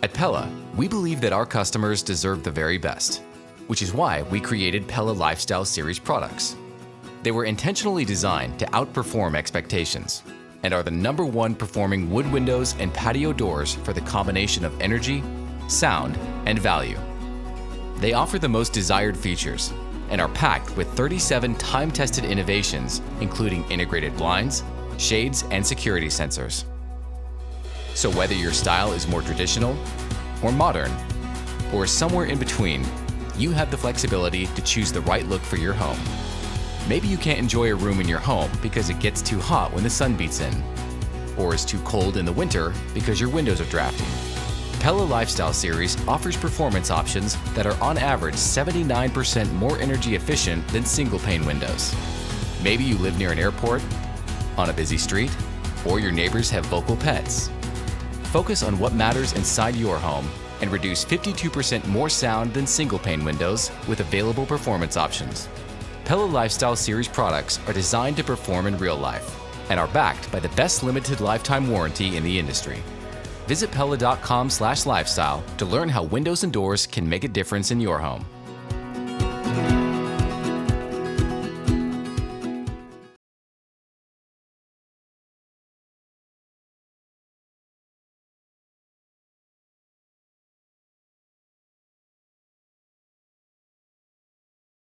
At Pella, we believe that our customers deserve the very best, which is why we created Pella Lifestyle Series products. They were intentionally designed to outperform expectations and are the #1 performing wood windows and patio doors for the combination of energy, sound, and value. They offer the most desired features and are packed with 37 time-tested innovations, including integrated blinds, shades, and security sensors. So whether your style is more traditional or modern, or somewhere in between, you have the flexibility to choose the right look for your home. Maybe you can't enjoy a room in your home because it gets too hot when the sun beats in, or is too cold in the winter because your windows are drafty. Pella Lifestyle Series offers performance options that are on average 79% more energy efficient than single-pane windows. Maybe you live near an airport, on a busy street, or your neighbors have vocal pets. Focus on what matters inside your home and reduce 52% more sound than single-pane windows with available performance options. Pella Lifestyle Series products are designed to perform in real life and are backed by the best limited lifetime warranty in the industry. Visit Pella.com/lifestyle to learn how windows and doors can make a difference in your home.